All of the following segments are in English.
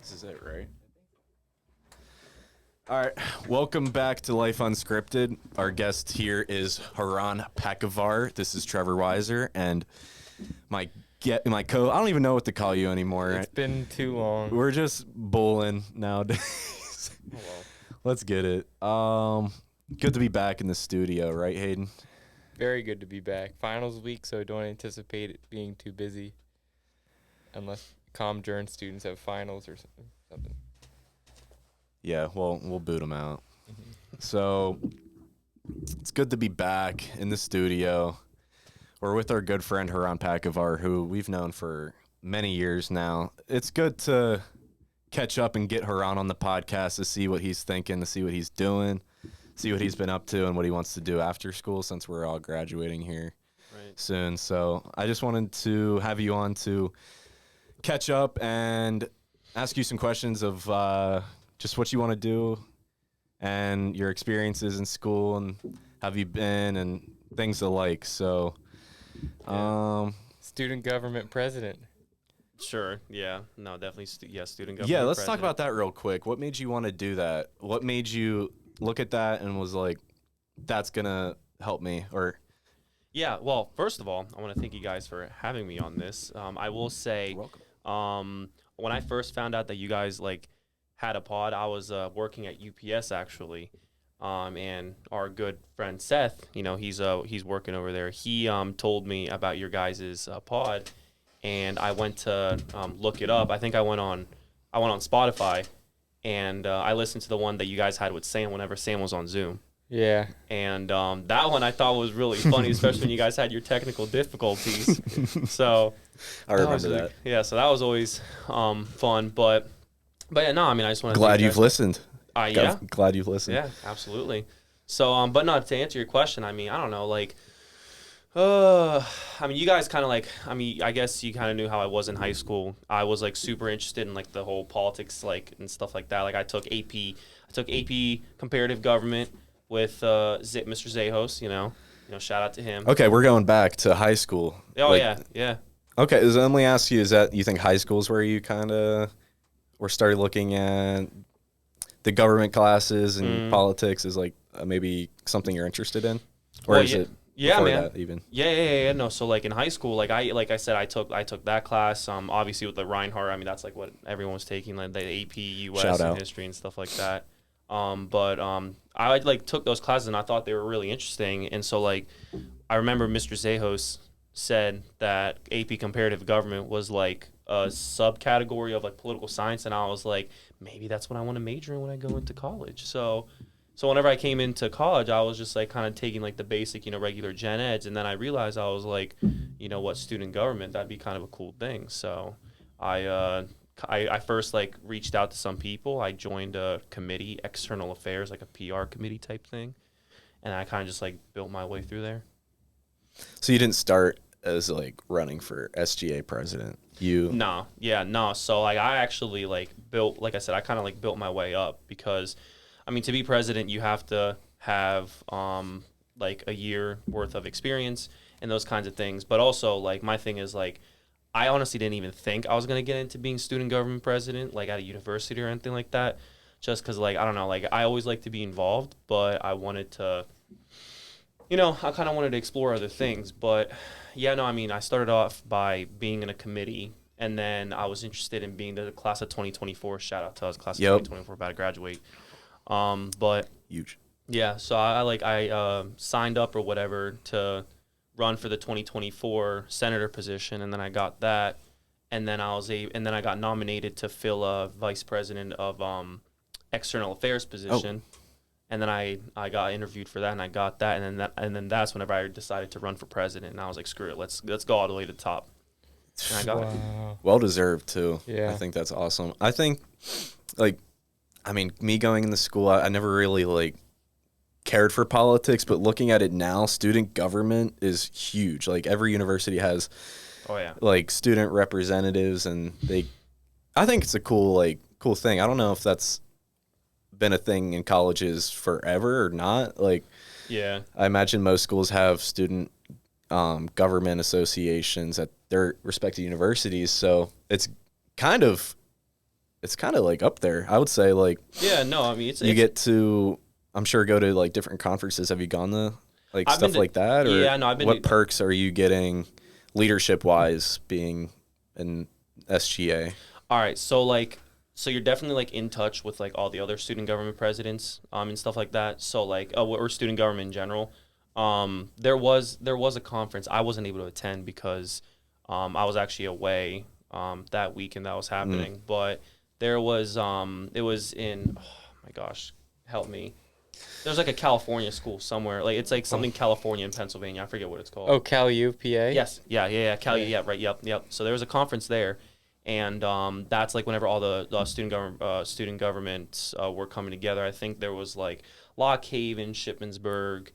This is it, right? All right, welcome back to Life Unscripted. Our guest here is Harun Pacavar. This is Trevor Weiser, and my co. I don't even know what to call you anymore. It's been too long. We're just bowling nowadays. Oh, well. Let's get it. Good to be back in the studio, right, Hayden? Very good to be back. Finals week, so don't anticipate it being too busy, unless ComJourn students have finals or something. Yeah, well, we'll boot them out. Mm-hmm. So it's good to be back in the studio. We're with our good friend Harun Pacavar, who we've known for many years now. It's good to catch up and get Harun on the podcast to see what he's thinking, to see what he's doing, see what he's been up to and what he wants to do after school, since we're all graduating here soon. So I just wanted to have you on to catch up and ask you some questions of just what you want to do and your experiences in school and have you been and things alike. So, Student government president. Sure. Yeah. No, definitely. Student government. Yeah, let's president. talk about that real quick. What made you want to do that? What made you look at that and was like, that's going to help me? Or Yeah. Well, first of all, I want to thank you guys for having me on this. I will say, You're welcome. when I first found out that you guys had a pod, I was working at UPS actually. And our good friend Seth, he's working over there. He told me about your guys' pod, and I went to look it up. I think I went on Spotify, and I listened to the one that you guys had with Sam whenever Sam was on Zoom. Yeah. And that one I thought was really funny, especially when you guys had your technical difficulties. So I remember that. Yeah, so that was always fun. But yeah, no, I mean, I just want to Glad you've listened. Yeah. Glad you've listened. Yeah, absolutely. So, but no, to answer your question, I mean, I don't know, I mean, you guys kind of I guess you kind of knew how I was in high school. I was super interested in the whole politics, and stuff like that. I took AP comparative government with Mr. Zahos, shout out to him. Okay, we're going back to high school. Oh, yeah. Okay, let me ask you, is that you think high school is where you kind of were started looking at the government classes and politics is maybe something you're interested in? Or is it before man. that even? Yeah. No, so in high school, I said, I took that class, obviously with the Reinhardt. I mean, that's what everyone was taking, the AP, US, Shout and out. history and stuff like that. But I took those classes and I thought they were really interesting. And so I remember Mr. Zahos said that AP comparative government was a subcategory of political science, and I was like, maybe that's what I want to major in when I go into college. So whenever I came into college, I was just kind of taking the basic, regular gen eds, and then I realized I was what, student government, that'd be kind of a cool thing. So I first reached out to some people. I joined a committee, external affairs, a PR committee type thing, and I kind of just built my way through there. So you didn't start as running for SGA president? No. So I actually built, I said, I kind of built my way up because, I mean, to be president, you have to have a year worth of experience and those kinds of things. But also my thing is I honestly didn't even think I was going to get into being student government president at a university or anything like that. Just because I don't know, I always like to be involved, but I wanted to, I kind of wanted to explore other things. But yeah, no, I mean, I started off by being in a committee, and then I was interested in being the class of 2024. Shout out to us, class of 2024, about to graduate. But Huge. yeah, so I signed up or whatever to run for the 2024 senator position, and then I got that, and then I got nominated to fill a vice president of external affairs position. Oh. And then I got interviewed for that, and I got that, and then that's whenever I decided to run for president, and I was like, screw it, let's go all the way to the top. And I got it. Well deserved too. Yeah. I think that's awesome. I think I mean, me going into school, I never really cared for politics, but looking at it now, student government is huge. Every university has student representatives, and I think it's a cool thing. I don't know if that's been a thing in colleges forever or not. Yeah. I imagine most schools have student government associations at their respective universities, so it's kind of it's kind of like up there. I would say like Yeah, no, I mean you get to, I'm sure, go to like different conferences. Have you gone to like I've stuff been to- like that? Or yeah, no, I've been what to- perks are you getting leadership wise being an SGA? All right, so you're definitely like in touch with like all the other student government presidents and stuff like that. So like or student government in general. There was a conference I wasn't able to attend because I was actually away that weekend that was happening. But there was it was in, oh my gosh, help me. There's like a California school somewhere. Like it's like something California in Pennsylvania. I forget what it's called. Oh, Cal U, PA? Yes. Yeah. Cali. Yeah. Right. Yep. So there was a conference there, and that's like whenever all the student governments were coming together. I think there was like Lock Haven, Shippensburg,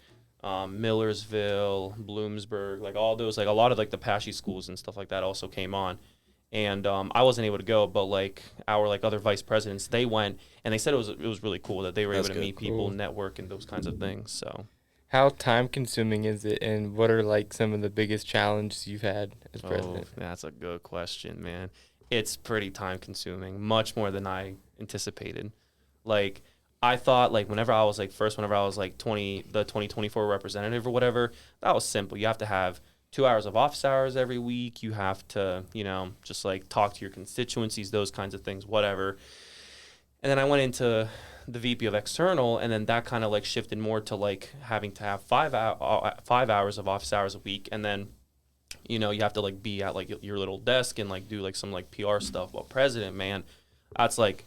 Millersville, Bloomsburg, like all those, like a lot of like the Apache schools and stuff like that also came on. And I wasn't able to go, but like our like other vice presidents, they went, and they said it was really cool that they were That's able to good. meet people, Cool. network, and those kinds of things. So. How time consuming is it, and what are like some of the biggest challenges you've had as president? Oh, that's a good question, man. It's pretty time consuming, much more than I anticipated. Like I thought like whenever I was like 2024 representative or whatever, that was simple. You have to have 2 hours of office hours every week. You have to, just like talk to your constituencies, those kinds of things, whatever. And then I went into the VP of external, and then that kind of like shifted more to like having to have 5 hours of office hours a week, and then you have to like be at like your little desk and like do like some like PR stuff. But president, man, that's like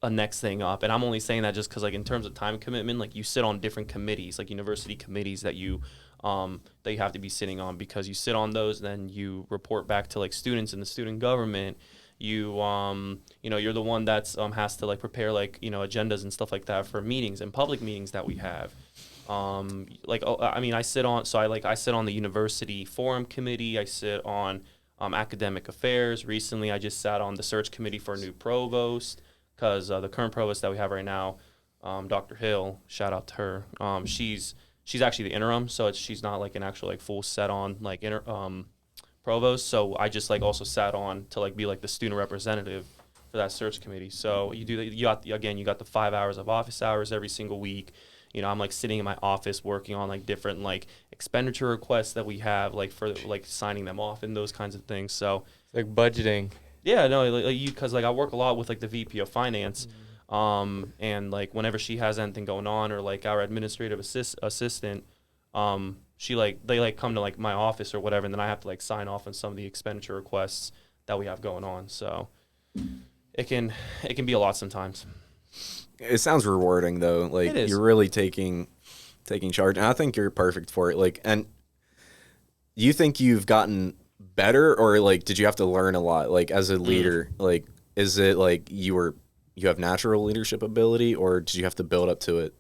a next thing up. And I'm only saying that just because like in terms of time commitment, like you sit on different committees, like university committees that you have to be sitting on, because you sit on those, then you report back to like students in the student government. You're the one that's has to like prepare like agendas and stuff like that for meetings and public meetings that we have. I sit on the university forum committee. I sit on academic affairs. Recently, I just sat on the search committee for a new provost, because the current provost that we have right now, Dr. Hill, shout out to her. She's actually the interim, so she's not like an actual like full set on like provost. So I just like also sat on to like be like the student representative for that search committee. So you got the 5 hours of office hours every single week. I'm like sitting in my office working on like different like expenditure requests that we have, like for like signing them off and those kinds of things. So It's like budgeting. yeah, no, because like I work a lot with like the VP of finance, and like whenever she has anything going on, or like our administrative assistant, they like come to like my office or whatever, and then I have to like sign off on some of the expenditure requests that we have going on. So it can be a lot sometimes. It sounds rewarding though. Like It is. you're really taking charge, and I think you're perfect for it. Like, and you think you've gotten better, or like did you have to learn a lot? Like as a leader, like is it like you have natural leadership ability, or did you have to build up to it?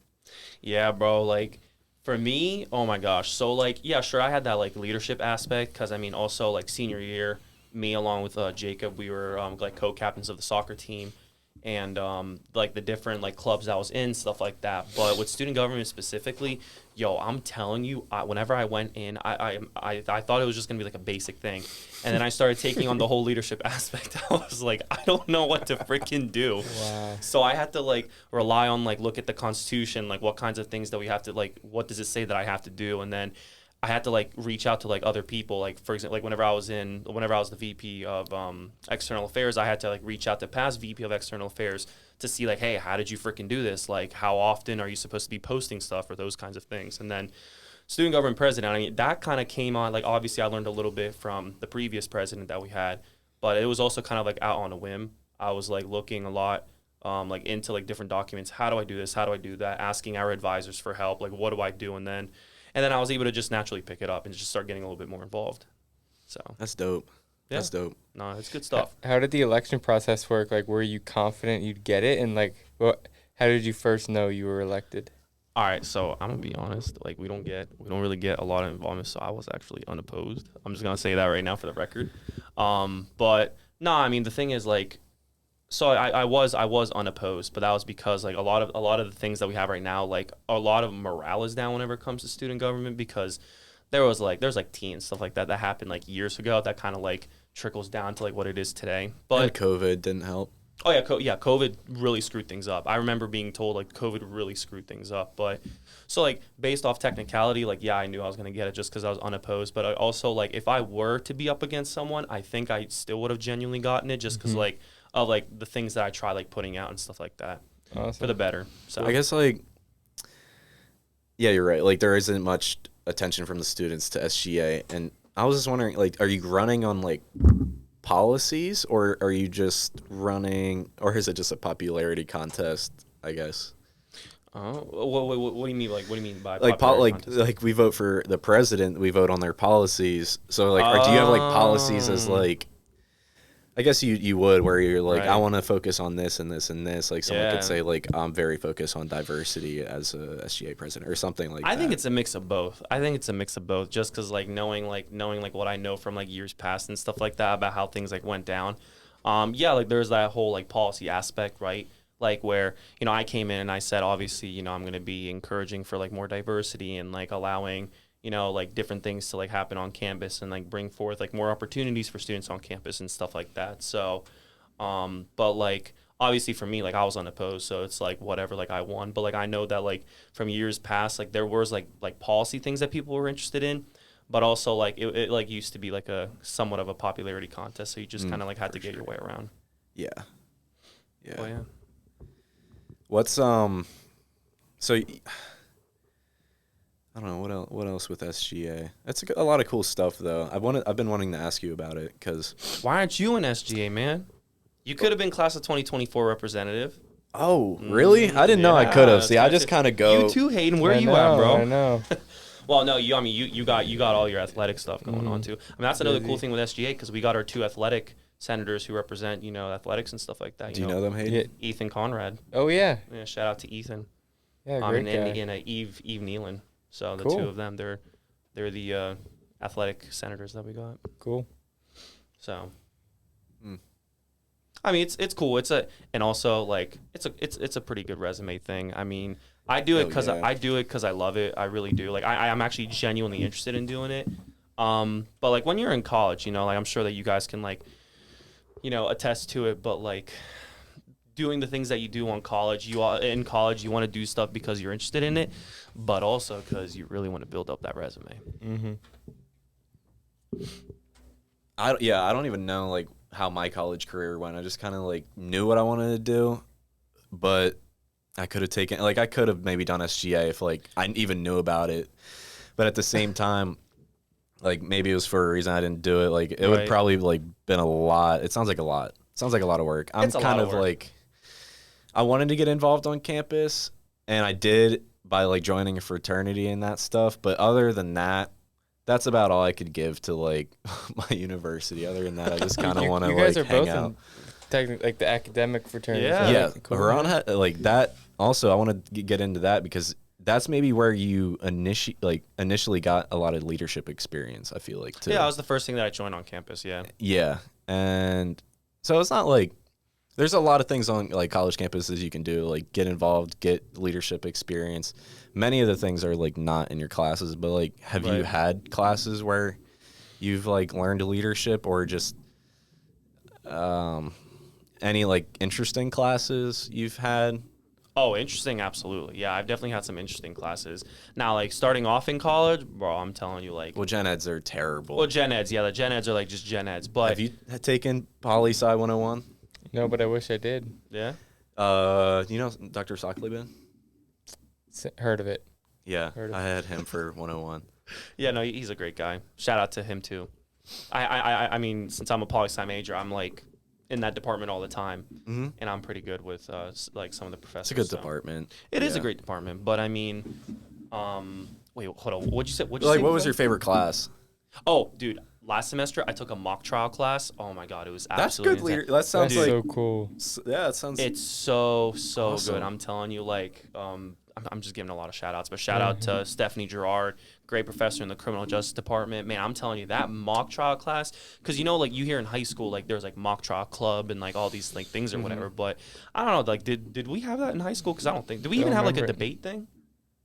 Yeah, bro. Like for me, oh my gosh. So like, yeah, sure, I had that like leadership aspect, because I mean, also like senior year, me along with Jacob, we were like co-captains of the soccer team, and like the different like clubs I was in, stuff like that. But with student government specifically, I'm telling you, whenever I went in, I thought it was just gonna be like a basic thing, and then I started taking on the whole leadership aspect. I was like, I don't know what to freaking do. Wow. So I had to like rely on like look at the Constitution, like what kinds of things that we have to like, what does it say that I have to do, and then I had to like reach out to like other people. Like for example, like whenever I was the VP of external affairs, I had to like reach out to past VP of external affairs to see like, hey, how did you freaking do this? Like, how often are you supposed to be posting stuff or those kinds of things? And then student government president, I mean, that kind of came on, like obviously I learned a little bit from the previous president that we had, but it was also kind of like out on a whim. I was like looking a lot like into like different documents. How do I do this? How do I do that? Asking our advisors for help. Like, what do I do? And then I was able to just naturally pick it up and just start getting a little bit more involved. So That's dope. Yeah. That's dope. no, it's good stuff. How did the election process work? Like, were you confident you'd get it? And like, how did you first know you were elected? All right, so I'm gonna be honest. Like, we don't really get a lot of involvement. So I was actually unopposed. I'm just gonna say that right now for the record. But no, I mean the thing is like, so I was unopposed, but that was because like a lot of the things that we have right now, like a lot of morale is down whenever it comes to student government, because there's like tea and stuff like that happened like years ago that kind of like trickles down to like what it is today. But But COVID didn't help. Oh yeah, COVID really screwed things up. I remember being told like COVID really screwed things up. But so like based off technicality, like yeah, I knew I was gonna get it just because I was unopposed. But I also like if I were to be up against someone, I think I still would have genuinely gotten it just because like of like the things that I try like putting out and stuff like that for the better. So I guess like yeah, you're right. Like there isn't much attention from the students to SGA, and I was just wondering like, are you running on like policies, or are you just running, or is it just a popularity contest, I guess? What do you mean? Like, what do you mean by Like popularity contest? like we vote for the president, we vote on their policies. So like, or do you have like policies as like, I guess you would, where you're like, I want to focus on this and this and this. Like someone could say like, I'm very focused on diversity as a SGA president or something like that. I think it's a mix of both. Just because like knowing what I know from like years past and stuff like that about how things like went down. Yeah, like there's that whole like policy aspect, right? Like where, you know, I came in and I said, obviously, you know, I'm going to be encouraging for like more diversity and like allowing, you know, like different things to like happen on campus and like bring forth like more opportunities for students on campus and stuff like that. So, but like obviously for me, like I was unopposed, so it's like whatever, like I won. But like I know that like from years past, like there was like policy things that people were interested in, but also like it like used to be like a somewhat of a popularity contest, so you just kind of like had to get your way around. Yeah. Yeah. Well, yeah. What's so I don't know what else with SGA. That's a lot of cool stuff though. I've been wanting to ask you about it because Why aren't you in SGA, man? You could have been class of 2024 representative. oh really? I didn't know I could have. See, I just kind of go. You too, Hayden. Where you at, bro? I know. Well, no, you got all your athletic stuff going on too. I mean, that's another cool thing with SGA because we got our 2 athletic senators who represent, you know, athletics and stuff like that. Do you know them, Hayden? Yeah. Ethan Conrad. Oh yeah. Yeah, shout out to Ethan. Yeah, great guy. And Eve Nealon. So the Cool. 2 of them, they're the athletic senators that we got. Cool. So, I mean, it's cool. It's also like it's a pretty good resume thing. I mean, I do it because I love it. I really do. Like I'm actually genuinely interested in doing it. But like when you're in college, you know, like I'm sure that you guys can like, you know, attest to it. But like doing the things that you do in college, you want to do stuff because you're interested in it, but also because you really want to build up that resume. I don't even know like how my college career went. I just kind of like knew what I wanted to do, but I could have maybe done SGA if like I even knew about it. But at the same time, like maybe it was for a reason I didn't do it. Like it would probably like been a lot. It sounds like a lot. It sounds like a lot of work. I'm kind of like, I wanted to get involved on campus, and I did by like joining a fraternity and that stuff. But other than that, that's about all I could give to like my university. Other than that, I just kind of want to like hang out. Technically, like the academic fraternity. Yeah. Cool. Harun had like that. Also, I want to get into that because that's maybe where you initially got a lot of leadership experience, I feel like, too. Yeah, that was the first thing that I joined on campus, yeah. Yeah. And so it's not like there's a lot of things on like college campuses you can do, like get involved, get leadership experience. Many of the things are like not in your classes, but like have you had classes where you've like learned leadership or just any like interesting classes you've had? Oh, interesting, absolutely. Yeah, I've definitely had some interesting classes. Now, like, starting off in college, bro, I'm telling you, like... Well, gen eds are terrible. Well, gen eds, yeah, the gen eds are, like, just gen eds, but... Have you taken Poli-Sci 101? No, but I wish I did. Yeah? You know Dr. Sockleben? Heard of it. Yeah, I had him for 101. Yeah, no, he's a great guy. Shout out to him, too. I mean, since I'm a poli-sci major, I'm, like... in that department all the time, and I'm pretty good with like some of the professors. It's a good department. It is a great department, but I mean, wait, hold on. What'd you say? What was your favorite class? Oh, dude, last semester I took a mock trial class. Oh my god, it was absolutely That's good. That sounds like so cool. Yeah, it sounds. It's so awesome. good. I'm telling you, like, I'm just giving a lot of shout outs, but shout out to Stephanie Gerard, great professor in the criminal justice department. Man, I'm telling you, that mock trial class, because you know, like you hear in high school, like there's like mock trial club and like all these like things or whatever, but I don't know, like did we have that in high school? Because I don't think, did we even have like a debate thing?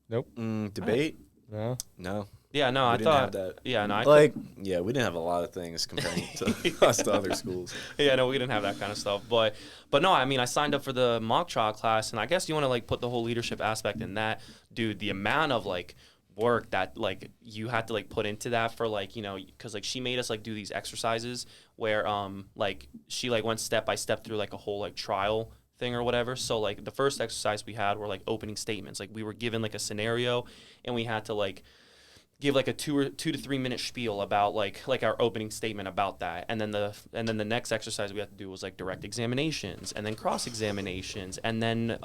Nope. Debate? No. No. Yeah, no, We I didn't have thought. that. Yeah, no, we didn't have a lot of things comparing to us to other schools. Yeah, no, we didn't have that kind of stuff. But no, I mean, I signed up for the mock trial class, and I guess you want to like put the whole leadership aspect in that, dude. The amount of like work that like you had to like put into that for like because like she made us like do these exercises where like she like went step by step through like a whole like trial thing or whatever. So like the first exercise we had were like opening statements. Like we were given like a scenario, and we had to like give like a 2 to 3 minute spiel about like our opening statement about that, and then the next exercise we had to do was like direct examinations, and then cross examinations, and then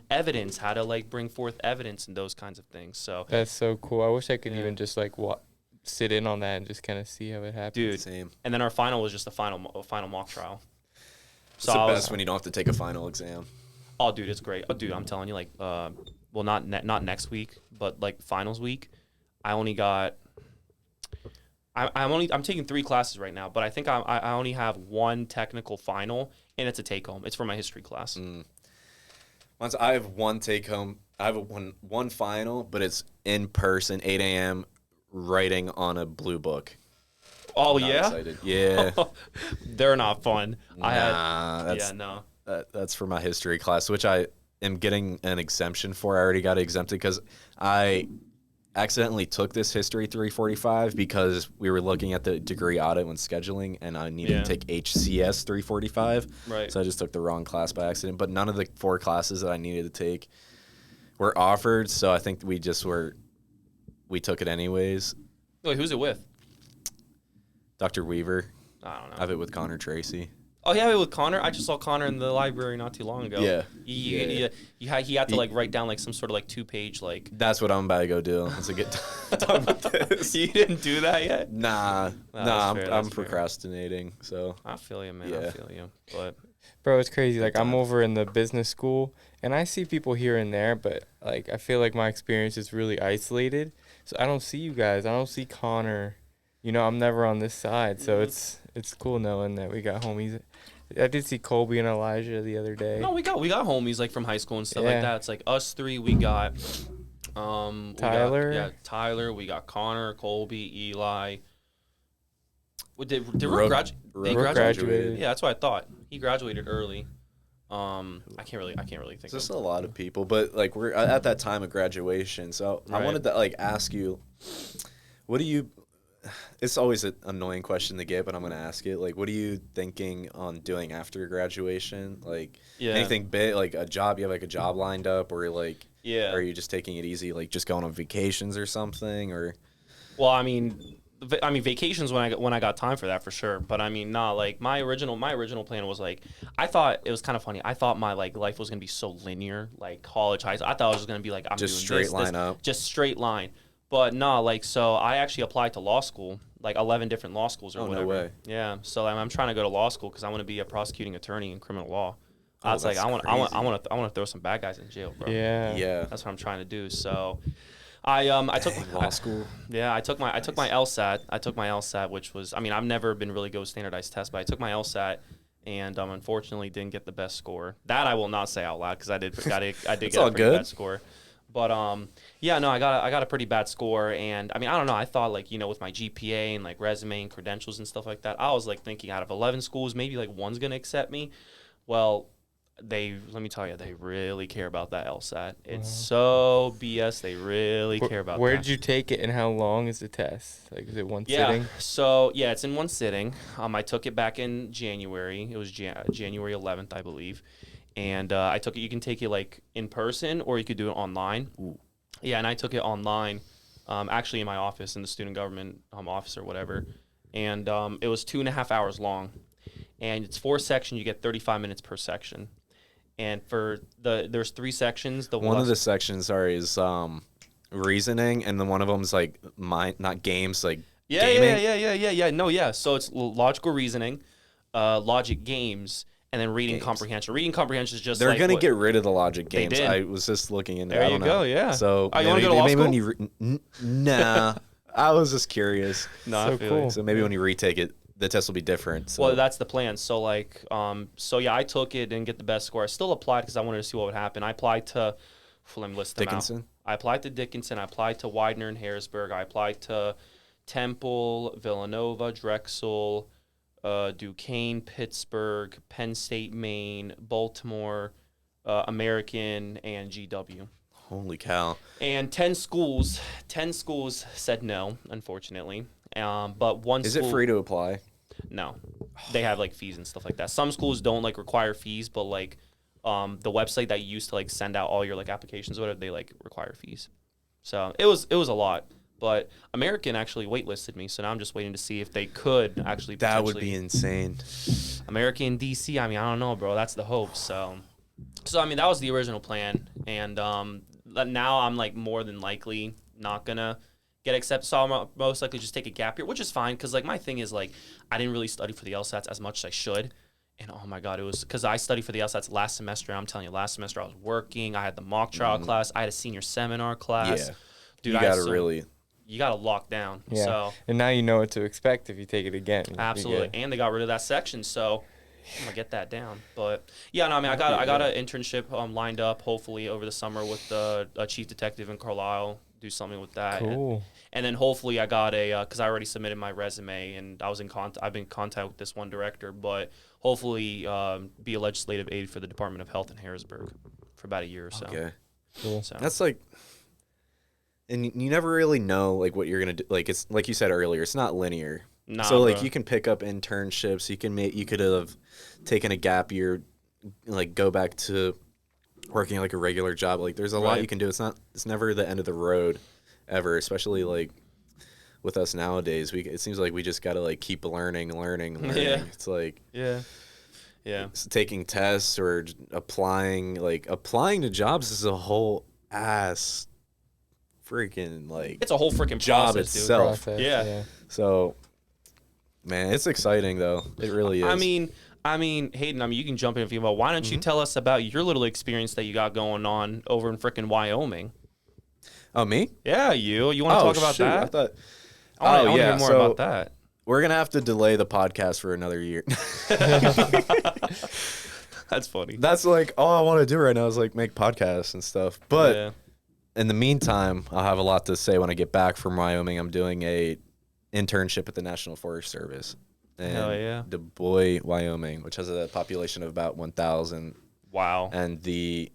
evidence, how to like bring forth evidence and those kinds of things. So That's so cool. I wish I could even just like sit in on that and just kind of see how it happens. dude, Same. and then our final was just a final mock trial. It's the best when you don't have to take a final exam. Oh, dude, it's great. Oh, dude, I'm telling you, like, well, not next week, but like finals week. I only got. I'm taking 3 classes right now, but I think I only have 1 technical final, and it's a take home. It's for my history class. Once I have 1 take home, I have one final, but it's in person, 8 a.m. writing on a blue book. Oh, Not yeah? excited. Yeah. They're not fun. That's for my history class, which I am getting an exemption for. I already got it exempted because I accidentally took this history 345 because we were looking at the degree audit when scheduling, and I needed to take HCS 345. Right. So I just took the wrong class by accident. But none of the 4 classes that I needed to take were offered, so I think we took it anyways. Wait, who's it with? Dr. Weaver. I don't know. I have it with Connor Tracy. Oh, yeah, with Connor. I just saw Connor in the library not too long ago. Yeah. He had to like write down like some sort of like 2-page like. That's what I'm about to go do once I get done with this. You didn't do that yet? Nah, fair, I'm fair. procrastinating. So I feel you, man. Yeah. I feel you. But Bro, it's crazy. Like, I'm over in the business school, and I see people here and there, but like I feel like my experience is really isolated. So I don't see you guys. I don't see Connor. I'm never on this side. So it's cool knowing that we got homies. I did see Colby and Elijah the other day. no, we got homies like from high school and stuff like Yeah. that. It's like us 3. We got Tyler. Tyler. We got Connor, Colby, Eli. Did Rook- Rook graduate? He Rook graduated. Yeah, that's what I thought. He graduated early. I can't really think. it's just of a lot of people, but like we're at that time of graduation. So I Right. wanted to like ask you, what do you? It's always an annoying question to get, but I'm gonna ask it. Like, what are you thinking on doing after graduation? Like, anything big, like a job? You have like a job lined up, or like, Yeah. Or are you just taking it easy, like just going on vacations or something, or? Well, I mean, vacations when I got time for that for sure. But I mean, nah. Like my original plan was like, I thought it was kind of funny. I thought my like life was gonna be so linear, like college, high school. I thought it was gonna be like I'm Just doing straight this, line up. just straight line. But no, like so I actually applied to law school, like 11 different law schools or Oh, no whatever. way. Yeah. So I'm trying to go to law school because I want to be a prosecuting attorney in criminal law. I was like, that's I want to throw some bad guys in jail, bro. Yeah. Yeah. That's what I'm trying to do. So I took law school. Yeah, I took my LSAT. I took my LSAT, which was, I mean, I've never been really good with standardized tests, but I took my LSAT and unfortunately didn't get the best score. That I will not say out loud because I did get all a pretty good. bad score. But yeah, no, I got a pretty bad score, and I mean, I don't know. I thought like with my GPA and like resume and credentials and stuff like that, I was like thinking out of 11 schools, maybe like one's gonna accept me. Well, let me tell you, they really care about that LSAT. It's so BS. They really care about Where that. did you take it, and how long is the test? Like, is it one Yeah. sitting? So yeah, it's in one sitting. I took it back in January. It was January 11th, I believe. And I took it. You can take it like in person, or you could do it online. Ooh. Yeah, and I took it online, actually in my office, in the student government office or whatever. And it was 2.5 hours long, and it's 4 sections. You get 35 minutes per section. And for there's 3 sections. One of the sections, is reasoning, and then one of them's like not games, like gaming. Yeah. No, yeah. So it's logical reasoning, logic games, and then reading comprehension. Reading comprehension is just They're like gonna get rid of the logic They games. did. I was just looking into. There I you don't go, know. yeah. So Oh, you wanna go to law maybe when school? you nah, I was just curious. No, I So feel cool. you. So maybe when you retake it, the test will be different. So. Well, that's the plan. So like, so yeah, I took it, didn't get the best score. I still applied because I wanted to see what would happen. I applied to, let me list them Dickinson? out. I applied to Dickinson. I applied to Widener and Harrisburg. I applied to Temple, Villanova, Drexel, Duquesne, Pittsburgh, Penn State, Maine, Baltimore, American, and GW. Holy cow. And 10 schools said no, unfortunately. But one Is school, it free to apply? No. They have like fees and stuff like that. Some schools don't like require fees, but like the website that you use to like send out all your like applications or whatever, they like require fees. So it was a lot. But American actually waitlisted me, so now I'm just waiting to see if they could actually. That would be insane. American DC. I mean, I don't know, bro. That's the hope. So I mean, that was the original plan, and now I'm like more than likely not gonna get accepted. So I'll most likely just take a gap year, which is fine because like my thing is like I didn't really study for the LSATs as much as I should. And oh my God, it was because I studied for the LSATs last semester. I'm telling you, last semester I was working. I had the mock trial class. I had a senior seminar class. Yeah. Dude, you gotta lock down. Yeah. So And now you know what to expect if you take it again. absolutely, and they got rid of that section, so I'm gonna get that down. But yeah, no, I mean, I got an internship lined up, hopefully over the summer with the chief detective in Carlisle. Do something with that. Cool. And then hopefully I got because I already submitted my resume and I've been in contact with this one director, but hopefully be a legislative aide for the Department of Health in Harrisburg for about a year or so. Okay. Cool. So That's like, and you never really know like what you're gonna do. Like it's like you said earlier, it's not linear. nah, So like bro. you can pick up internships. You could have taken a gap year, like go back to working like a regular job. Like there's a lot Right. you can do. It's never the end of the road, ever. Especially like with us nowadays, it seems like we just gotta like keep learning. Yeah. It's like Yeah. taking tests or applying to jobs is a whole ass freaking like It's a whole freaking job process, dude. itself. Process, Yeah. So, man, it's exciting though. It really is. I mean, Hayden, you can jump in if you want. Why don't you tell us about your little experience that you got going on over in freaking Wyoming? Oh, me? Yeah, you want to talk about that? I thought I want to hear more about that. we're gonna have to delay the podcast for another year. That's funny. That's like all I want to do right now is like make podcasts and stuff. But yeah. in the meantime, I'll have a lot to say when I get back from Wyoming. I'm doing a internship at the National Forest Service in Hell yeah. Du Bois, Wyoming, which has a population of about 1,000. Wow. And the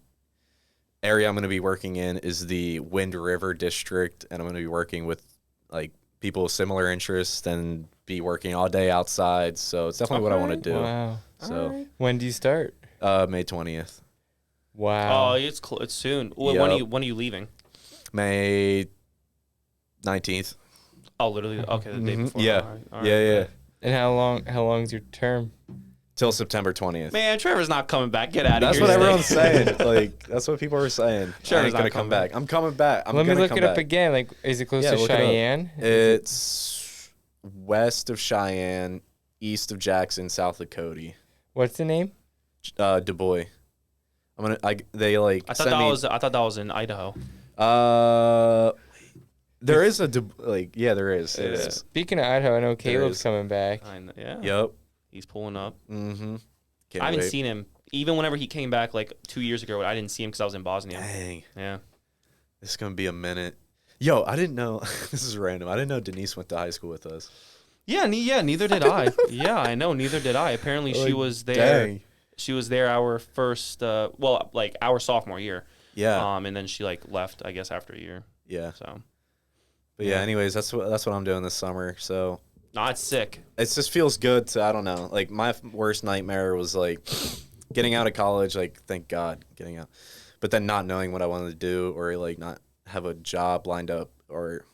area I'm going to be working in is the Wind River District, and I'm going to be working with like people with similar interests and be working all day outside. So it's definitely what I want to do. Wow. So Alright. When do you start? May 20th, Wow. Oh, it's soon. When Yup. are you leaving? May 19th. Oh, literally. Okay, the day Mhm. before. Yeah. All right, Yeah. And how long's your term? Till September 20th. Man, Trevor's not coming back. Get out of That's here. what Stay. everyone's saying. Like that's what people are saying. Sure, I he's ain't gonna not come coming back. I'm coming back. I'm Let me gonna look come it up back. again. Like, is it close Yeah, to look it up. Cheyenne? It's west of Cheyenne, east of Jackson, south of Cody. What's the name? Du Bois. They like I sent me. thought that was in Idaho. There is a there is. Yeah. It's- Speaking of Idaho, I know Caleb's is. coming back. I know, yeah. Yep. He's pulling up. Mm-hmm. I haven't seen him. Even whenever he came back like 2 years ago, I didn't see him because I was in Bosnia. Dang, Yeah. this is gonna be a minute. Yo, I didn't know. This is random. I didn't know Denise went to high school with us. Yeah, neither did I. Yeah, I know. Neither did I. Apparently, she Like, was there. Dang. She was there our first, our sophomore year. Yeah. And then she like left, I guess, after a year. Yeah. So, But yeah. Anyways, that's what I'm doing this summer. So no, it's sick. it just feels good to, I don't know, like my worst nightmare was like getting out of college, like thank God getting out, but then not knowing what I wanted to do or like not have a job lined up or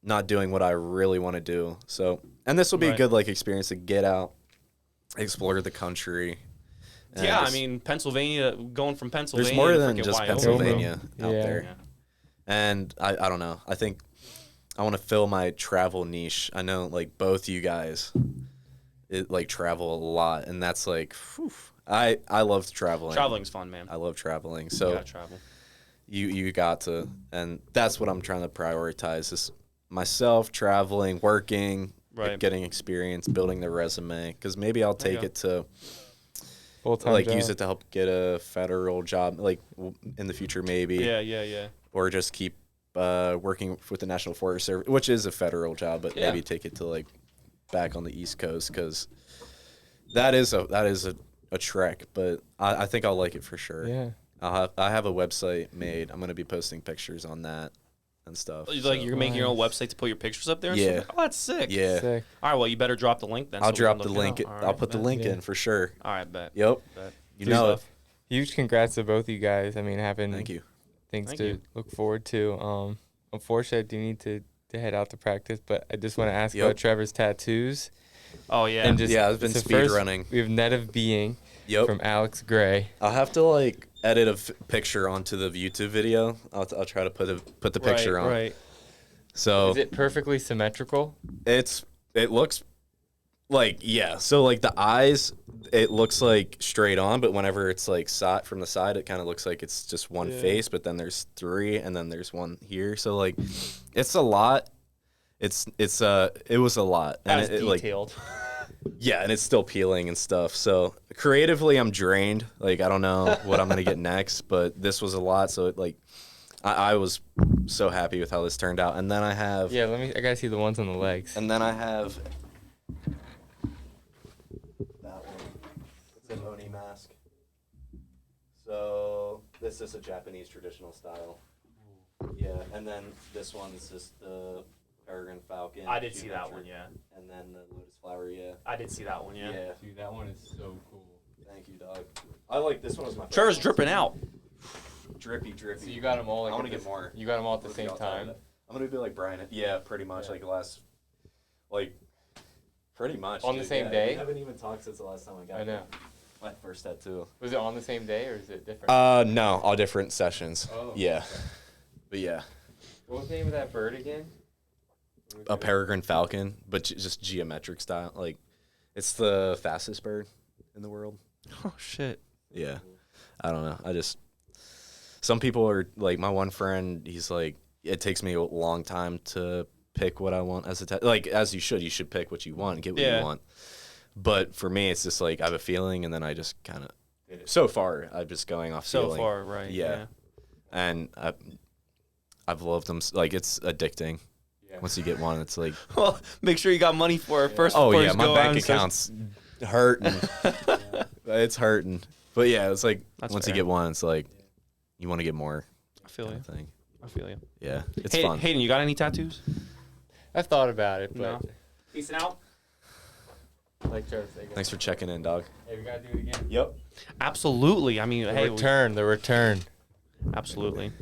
not doing what I really want to do. So, and this will be a Right. good like experience to get out, explore the country. and Yeah, I just- mean, Pennsylvania, going from Pennsylvania there's more to than freaking just Wyoming. Pennsylvania out Yeah. there. Yeah. And I don't know. I think I want to fill my travel niche. I know like both you guys like travel a lot, and that's like whew, I love traveling. Traveling's fun, man. I love traveling. You So gotta travel. you got to, and that's what I'm trying to prioritize is myself traveling, working, Right. getting experience, building the resume, because maybe I'll There you take go. it to Full-time like job. use it to help get a federal job like in the future maybe. Yeah. or just keep working with the National Forest Service, which is a federal job, but maybe take it to like back on the East Coast, because that is a trek. But I think I'll like it for sure. Yeah. I have a website made. I'm gonna be posting pictures on that and stuff. Like you're making your own website to put your pictures up there? And Yeah. stuff? Oh, that's sick. Yeah. Sick. All right, well, you better drop the link then. I'll so we drop can the look it link. up. All I'll right, put the bet. link in for sure. All right, bet. Yep. Bet. You Dude, know it. Huge congrats to both you guys. I mean, having Thank you. things Thank to you. look forward to. Unfortunately, I do need to head out to practice, but I just want to ask Yep. about Trevor's tattoos. Oh, yeah. And just, Yeah, I've been it's the speed first- running. We have Net of Being Yep. from Alex Gray. I'll have to like edit a picture onto the YouTube video. I'll try to put the picture on. Right. So Is it perfectly symmetrical? it looks like, yeah. So like the eyes, it looks like straight on, but whenever it's like from the side, it kind of looks like it's just one face, but then there's three, and then there's one here. So like, it's a lot. It was a lot, and That's it like, detailed. yeah, and it's still peeling and stuff. So creatively, I'm drained. Like, I don't know what I'm gonna get next, but this was a lot. So it, like, I was so happy with how this turned out. And then I have, Yeah, I gotta see the ones on the legs. and then I have that one. It's an Oni mask. So this is a Japanese traditional style. Yeah, and then this one's just the Peregrine Falcon. I did see that one, geometric, yeah. And then the Lotus Flower, yeah. I did see that one, yeah. Yeah. Dude, that one is so cool. Thank you, dog. I like this one as my favorite. Trevor's one. dripping out. Drippy. So you got them all. Like I want to at get the- more. You got them all at the Let's same get outside of time. it. I'm gonna be like Brian. Yeah, pretty much. Yeah. Like last, like, pretty much. On the dude. same Yeah, day? We haven't even talked since the last time I got I know. my first tattoo. Was it on the same day or is it different? No, all different sessions. Oh, Yeah, okay. but yeah, What was the name of that bird again? a Peregrine Falcon, but just geometric style. Like, it's the fastest bird in the world. Oh, shit. Yeah, I don't know. Some people are like, my one friend, he's like, it takes me a long time to pick what I want as a tattoo. Like, as you should pick what you want and get what Yeah. you want. But for me, it's just like, I have a feeling, and then I just kind of, so far, I'm just going off So feeling. far, right. Yeah. And I've loved them. Like, it's addicting. Yeah. Once you get one, it's like, Well, make sure you got money for it first. oh before yeah, you my go out bank and start- account's hurting. It's hurting. But yeah, it's like, That's once fair. you get one, it's like, you want to get more I feel kind you. of thing. I feel you. Yeah, it's Hey, fun. Hayden, you got any tattoos? I've thought about it, but No. Peace out. like Trevor said, Thanks for checking in, dog. hey, we gotta do it again. Yep. Absolutely. I mean, The hey, return. absolutely.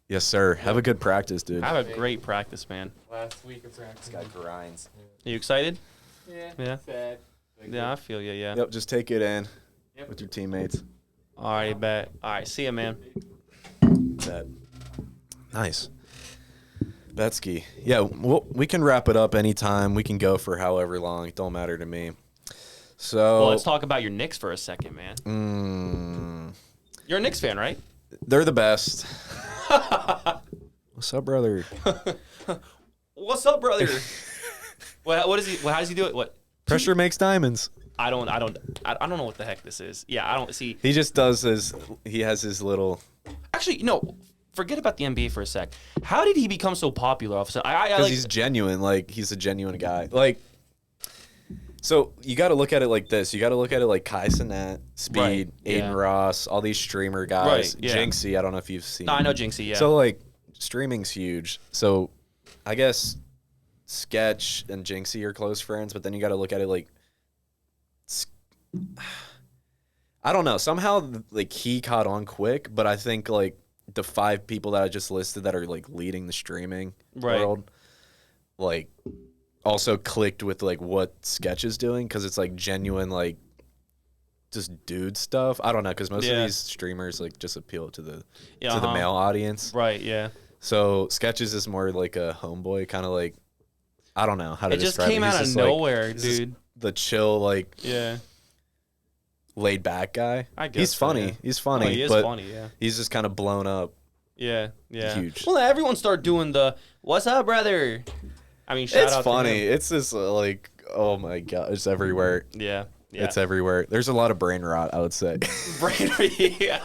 Yes, sir. Have a good practice, dude. Have a great practice, man. Last week of practice. This guy grinds. Are you excited? Yeah. Yeah. Sad. but Yeah, I feel you. Yeah. Yep, just take it in Yep. with your teammates. All right, bet. All right, see ya, man. Bet. Nice. Betsky. Yeah, we can wrap it up anytime. We can go for however long. It don't matter to me. So, Well, let's talk about your Knicks for a second, man. You're a Knicks fan, right? they're the best. What's up, brother? What's up, brother? What is he? How does he do it? What? Pressure makes diamonds. I don't know what the heck this is. Yeah, I don't see. He just does he has his little, Actually, no. Forget about the NBA for a sec. How did he become so popular all of a sudden? I because like, he's genuine. Like, he's a genuine guy. Like, so you got to look at it like this. You got to look at it like Kai Cenat, Speed, Right, Aiden yeah. Ross, all these streamer guys. Right, yeah. Jinxie, I don't know if you've seen. No, I know Jinxie. Yeah. So, like, streaming's huge. So, I guess Sketch and Jinxie are close friends, but then you got to look at it like, I don't know. Somehow, like, he caught on quick, but I think, like, the 5 people that I just listed that are, like, leading the streaming Right. world, like, also clicked with, like, what Sketch is doing, because it's, like, genuine, like, just dude stuff. I don't know, because most of Yeah. these streamers, like, just appeal to the Yeah, to the uh-huh. male audience. Right. Yeah. So Sketches is more like a homeboy, kind of like, I don't know how to It just describe came it. He's out of just, like, nowhere, he's just dude. the chill, like, Yeah. laid back guy. I guess He's so, funny. yeah. He's funny. Oh, he is but funny. Yeah. he's just kind of blown up. Yeah. Yeah. Huge. Well, everyone start doing the "What's up, brother?" I mean, shout It's out funny. to him. It's just like, oh my god, it's everywhere. Yeah. Yeah. It's everywhere. There's a lot of brain rot, I would say. yeah.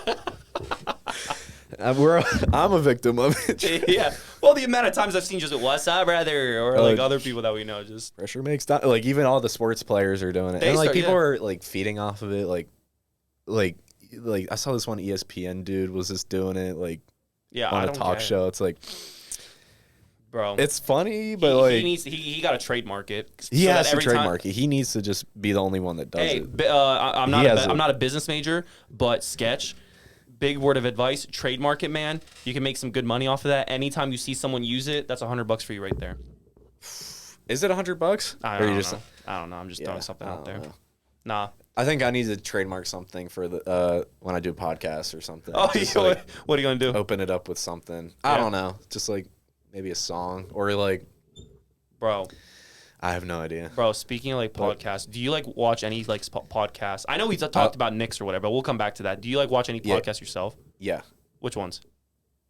I'm a victim of it. Yeah. Well, the amount of times I've seen just "What's up, brother," or like other people that we know just pressure makes like even all the sports players are doing it, and like people are like feeding off of it. Like I saw this one ESPN dude was just doing it on a talk show. It's like, bro, it's funny, but he got to trademark it. He has to trademark it. He needs to just be the only one that does it. I'm not a business major, but sketch. Big word of advice: trademark it, man. You can make some good money off of that. Anytime you see someone use it, that's $100 for you right there. Is it $100? I don't know. I don't know. I'm just throwing something out there. Nah. I think I need to trademark something for the when I do podcasts or something. Oh, what are you gonna do? Open it up with something. I don't know. Just like maybe a song or like. Bro. I have no idea. Bro, speaking of like podcasts, do you like watch any like podcasts? I know we talked about Knicks or whatever, but we'll come back to that. Do you like watch any podcasts yourself? Yeah. Which ones?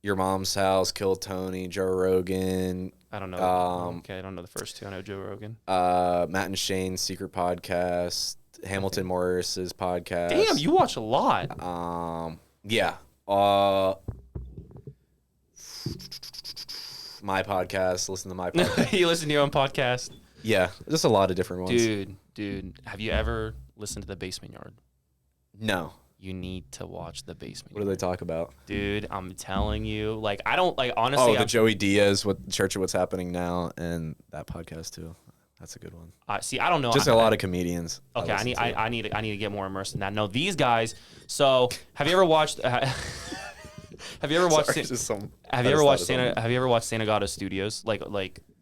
Your Mom's House, Kill Tony, Joe Rogan. I don't know. Okay, I don't know the first two. I know Joe Rogan. Matt and Shane's secret podcast. Hamilton Morris's podcast. Damn, you watch a lot. Yeah. My podcast. Listen to my podcast. You listen to your own podcast? Yeah, just a lot of different ones. Dude, have you ever listened to The Basement Yard? No. You need to watch The Basement What do they talk about? Dude, I'm telling you. Like, I don't, like, honestly. Oh, the Joey Diaz, Church of What's Happening Now, and that podcast, too. That's a good one. See, I don't know. Just a lot of comedians. Okay, I need to get more immersed in that. No, these guys. So, have you ever watched? Have you ever watched? Have you ever watched Santagato Studios? Like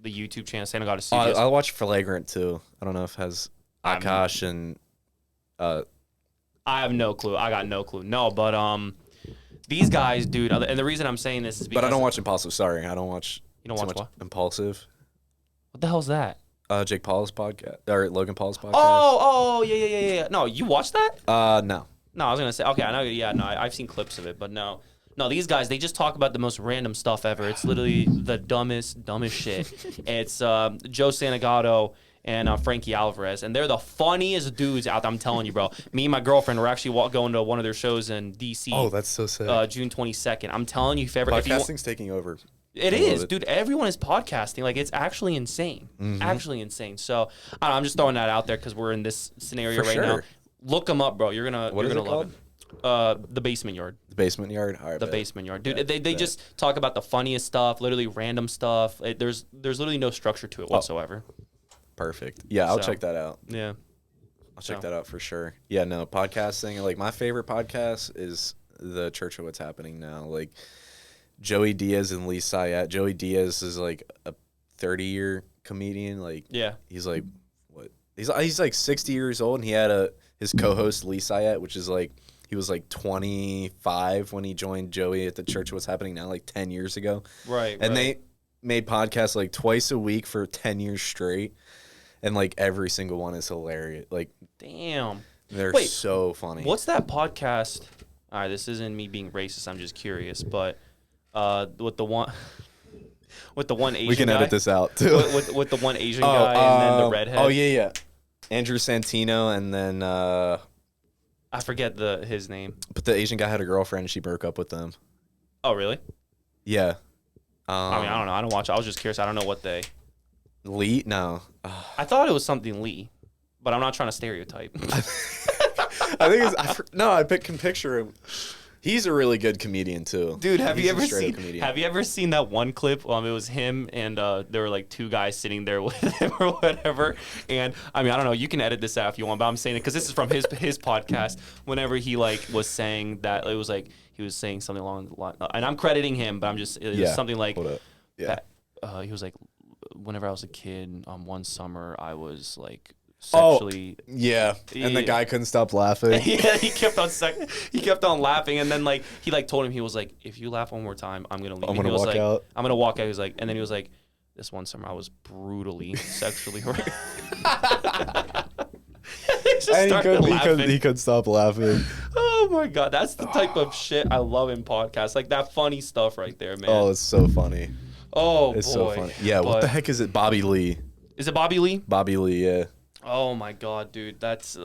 the YouTube channel Santagato Studios. I watched Flagrant too. I don't know if it has Akash and. I have no clue. I got no clue. No, but these guys, dude. And the reason I'm saying this is because. But I don't watch Impulsive. Sorry, I don't watch. You don't watch what? Impulsive. What the hell's that? Jake Paul's podcast or Logan Paul's podcast. Oh, yeah. No, you watched that? No. No, I was gonna say. Okay, I know. Yeah, no, I've seen clips of it, but no. No, these guys, they just talk about the most random stuff ever. It's literally the dumbest shit. It's Joe Santagato and Frankie Alvarez, and they're the funniest dudes out there. I'm telling you, bro. Me and my girlfriend were actually going to one of their shows in D.C. Oh, that's so sick. June 22nd. I'm telling you, podcasting's taking over. It is, dude. Everyone is podcasting. Like, it's actually insane. Actually insane. So, I'm just throwing that out there because we're in this scenario now. Look them up, bro. You're gonna love it. The Basement Yard. The Basement Yard. All right, the Basement Yard, dude. They just talk about the funniest stuff, literally random stuff. There's literally no structure to it whatsoever. Perfect. Yeah, I'll check that out. Yeah, I'll check that out for sure. Yeah, no, podcasting. Like, my favorite podcast is the Church of What's Happening Now. Like, Joey Diaz and Lee Syatt. Joey Diaz is like a 30-year comedian. Like, yeah, he's like what? He's like 60 years old, and he had his co-host Lee Syatt, which is like. He was like 25 when he joined Joey at the Church of What's Happening Now, like 10 years ago. Right. And they made podcasts like twice a week for 10 years straight. And like every single one is hilarious. Like, damn. They're so funny. What's that podcast? All right, this isn't me being racist. I'm just curious. But with the one Asian guy. We can edit this out too. With the one Asian guy and then the redhead. Oh, yeah. Andrew Santino and then... I forget his name. But the Asian guy had a girlfriend and she broke up with them. Oh, really? Yeah. I mean, I don't know. I don't watch. I was just curious. I don't know what they. Lee? No. I thought it was something Lee, but I'm not trying to stereotype. I think it's. I can picture him. He's a really good comedian too. Dude, have you ever seen that one clip? It was him and there were like two guys sitting there with him or whatever. And I mean, I don't know. You can edit this out if you want, but I'm saying it because this is from his podcast. Whenever he like was saying that, it was like he was saying something along the line, and I'm crediting him, but it was something like that. He was like, whenever I was a kid, one summer I was like. Sexually, and the guy couldn't stop laughing. Yeah, he kept on laughing, and then like he like told him, he was like, if you laugh one more time, I'm gonna leave. I'm gonna walk out. I'm gonna walk out. He was like, and then he was like, this one summer I was brutally sexually harassed. He couldn't stop laughing. Oh my god, that's the type of shit I love in podcasts, like that funny stuff right there, man. Oh, it's so funny. Oh, it's boy. So funny. Yeah, what the heck is it? Bobby Lee. Is it Bobby Lee? Bobby Lee, yeah. Oh my god, dude, that's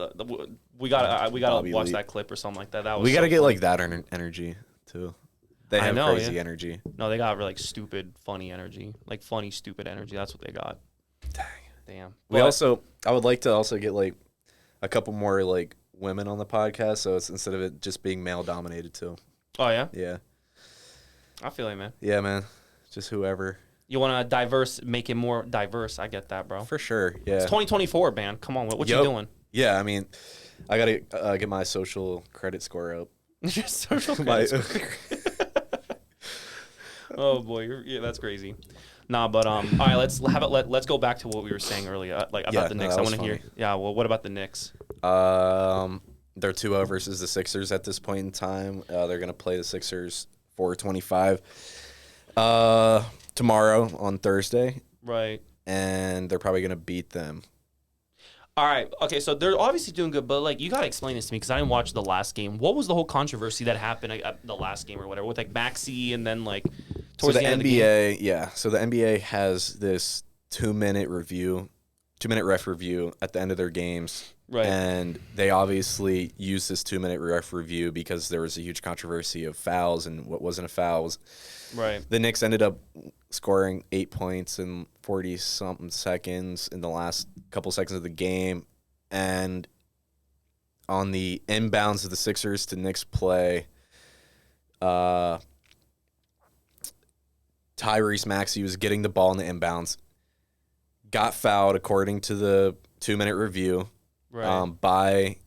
we gotta watch that clip or something like that. That was we gotta get like that energy too. They I have know, crazy yeah. energy. No, they got like stupid, funny energy. Like funny, stupid energy. That's what they got. Damn. I would like to also get like a couple more like women on the podcast, so it's instead of it just being male dominated too. Oh yeah. Yeah. I feel like, man. Yeah, man. Just whoever. You want to make it more diverse. I get that, bro. For sure. Yeah. It's 2024, man. Come on, what you doing? Yeah, I mean, I gotta get my social credit score up. Your social My- credit score. Oh boy, yeah, that's crazy. Nah, but all right, let's go back to what we were saying earlier, like about Yeah, the no, Knicks. that I was want to hear. funny. Yeah, well, what about the Knicks? They're 2-0 versus the Sixers at this point in time. They're gonna play the Sixers 4:25 tomorrow on Thursday, Right. and they're probably gonna beat them. All right. Okay, so they're obviously doing good, but like you gotta explain this to me because I didn't watch the last game. What was the whole controverscy that happened at the last game or whatever with like Maxey and then like towards So the end of the game? NBA, So the NBA has this 2-minute ref review at the end of their games. Right. And they obviously used this 2-minute ref review because there was a huge controversy of fouls and what wasn't a foul. Right. The Knicks ended up scoring 8 points in 40-something seconds in the last couple seconds of the game. And on the inbounds of the Sixers to Knicks play, Tyrese Maxey was getting the ball in the inbounds, got fouled according to the 2-minute review. Right.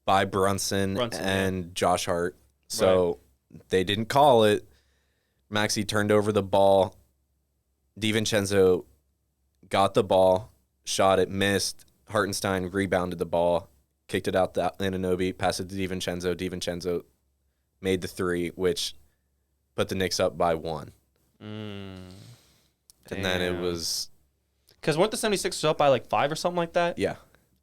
By Brunson and Josh Hart. So they didn't call it. Maxey turned over the ball. DiVincenzo got the ball, shot it, missed. Hartenstein rebounded the ball, kicked it out to Anunoby, passed it to DiVincenzo. DiVincenzo made the three, which put the Knicks up by 1. Mm, And then it damn. was, Because weren't the 76ers up by like 5 or something like that? yeah.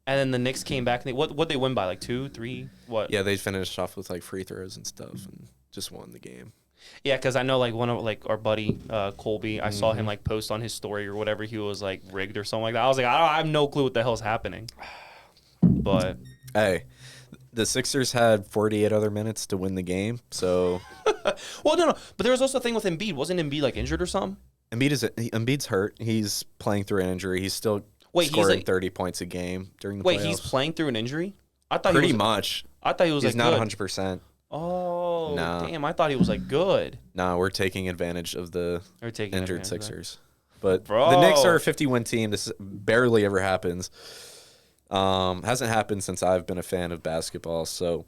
And then the Knicks came back and what they win by like 2, 3, what? Yeah, they finished off with like free throws and stuff and just won the game. Yeah, because I know like one of like our buddy Colby, I saw Mm-hmm. him like post on his story or whatever. He was like rigged or something like that. I was like, I have no clue what the hell's happening. But Hey, the Sixers had 48 other minutes to win the game, so well, no. But there was also a thing with Embiid. Wasn't Embiid like injured or something? Embiid's hurt. He's playing through an injury. He's still scoring 30 points a game during the playoffs. He's playing through an injury. I thought pretty he was, much. I thought he was He's like not good. 100%. Oh, Nah. damn! I thought he was like good. No, we're taking advantage of the They're taking injured advantage of that. Sixers. But Bro. the Knicks are a 50-win team. This barely ever happens. Hasn't happened since I've been a fan of basketball. So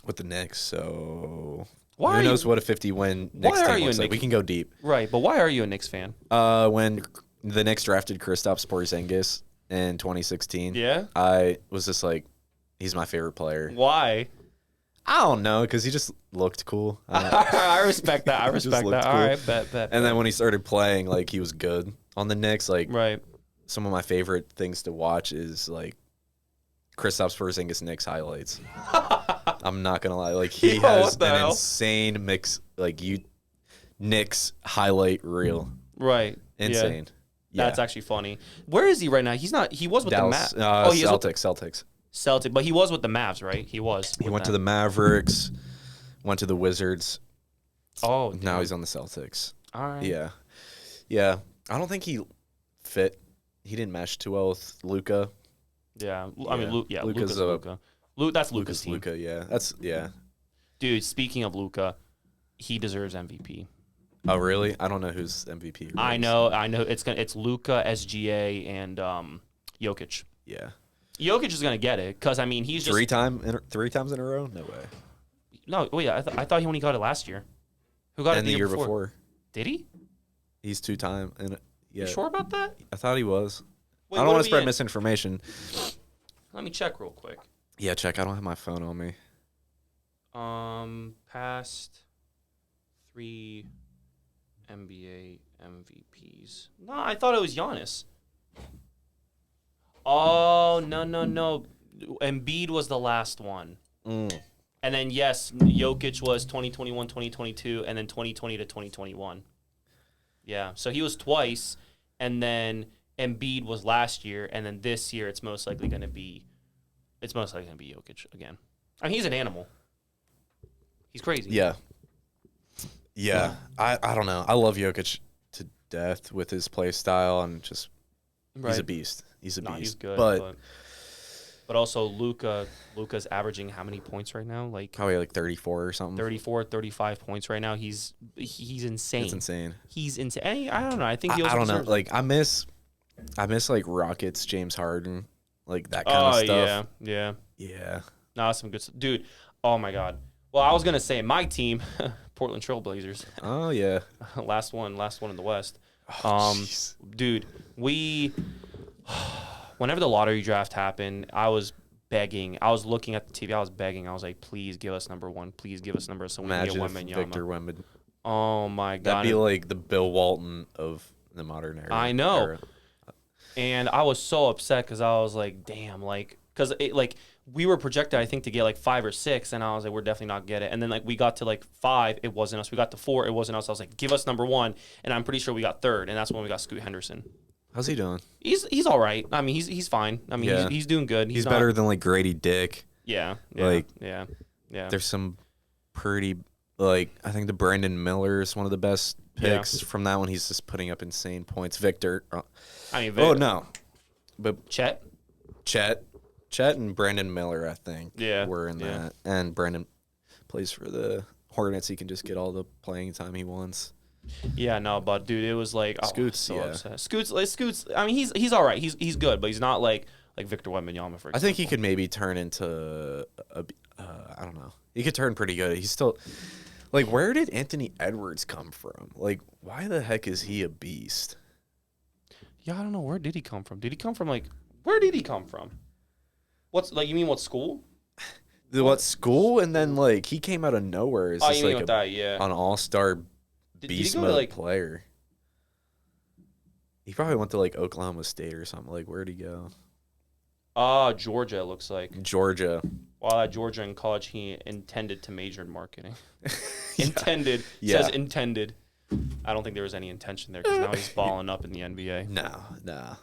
with the Knicks, so Why who are knows you- what a 50-win Why Knicks are team you a looks like? Knicks- We can go deep. Right, but why are you a Knicks fan? When the Knicks drafted Kristaps Porzingis in 2016, Yeah. I was just like, he's my favorite player. Why? I don't know, because he just looked cool. I don't know. I respect that. I Just respect looked that. All cool. right, bet. And then when he started playing, like, he was good on the Knicks. Like, Right. some of my favorite things to watch is, like, Kristaps Porzingis Knicks highlights. I'm not going to lie. Like, he Yo, has what the an hell? insane mix, like, Knicks highlight reel. Right. Insane. Yeah. That's actually funny. Where is he right now? He's not. He was with Dallas, the Mavs. He is with Celtics. Celtic, but he was with the Mavs, right? He was. He went to the Mavericks, went to the Wizards. Oh, Now he's on the Celtics. all right. Yeah. I don't think he fit. He didn't mesh too well with Luka. Yeah. I mean, Yeah. Luka's Luka's Luka. That's Luka's team. Luka, yeah. Yeah. Dude, speaking of Luka, he deserves MVP. Oh, really? I don't know who's MVP. I know. It's Luka, SGA, and Jokic. Yeah. Jokic is gonna get it because I mean he's just 3 times in a row? No way. no. Wait, I thought he only got it last year. Who got it And the year before. Did he? He's 2 times. Yeah. You sure about that? I thought he was. Wait, I don't what want are to spread we in? misinformation. Let me check real quick. Yeah, check. I don't have my phone on me. Past 3 NBA MVPs. No, I thought it was Giannis. Oh, no. Embiid was the last one. Mm. And then, yes, Jokic was 2021, 2022, and then 2020 to 2021. Yeah, so he was twice, and then Embiid was last year, and then this year it's most likely going to be Jokic again. I mean, he's an animal. He's crazy. Yeah. Yeah, I don't know. I love Jokic to death with his play style and just he's a beast. He's a beast. He's good, but also Luka's averaging how many points right now? Like probably like 34 or something. 34, 35 points right now. He's insane. It's insane. He's insane. I don't know. I think he I don't know. deserves it. Like I miss like Rockets, James Harden, like that kind of stuff. Yeah. Yeah. No, that's some good stuff. Dude, oh my God. Well, I was going to say my team, Portland Trailblazers. Oh, yeah. last one in the West. Oh, Dude, whenever the lottery draft happened, I was begging. I was looking at the TV. I was begging. I was like, please give us number 1. Please give us number so we can get Imagine if Victor Wembanyama. Oh, my God. That'd be like the Bill Walton of the modern era. I know. And I was so upset because I was like, damn, like, because we were projected, I think, to get like 5 or 6, and I was like, we're definitely not get it. And then like we got to like 5, it wasn't us. We got to 4, it wasn't us. I was like, give us number 1, and I'm pretty sure we got 3rd, and that's when we got Scoot Henderson. How's he doing? He's all right. I mean, he's fine. I mean, he's doing good. He's better than like Grady Dick. Yeah. Like yeah. There's some pretty like I think the Brandon Miller is one of the best picks from that one. He's just putting up insane points. Victor. Oh no, but Chet and Brandon Miller, I think, were in that. And Brandon plays for the Hornets. He can just get all the playing time he wants. Yeah, no, but dude, it was like Scoots. Upset. Scoots. I mean, he's all right. He's good, but he's not like Victor Wembanyama, for example. I think he could maybe turn into I don't know. He could turn pretty good. He's still like, where did Anthony Edwards come from? Like, why the heck is he a beast? Yeah, I don't know. Where did he come from? Did he come from where did he come from? What's like? You mean what school? What school? And then like he came out of nowhere as just like an all-star beast mode player. He probably went to like Oklahoma State or something. Like, where'd he go? Georgia, it looks like. Georgia. While at Georgia in college, he intended to major in marketing. Intended. Says intended. I don't think there was any intention there because now he's balling up in the NBA. No.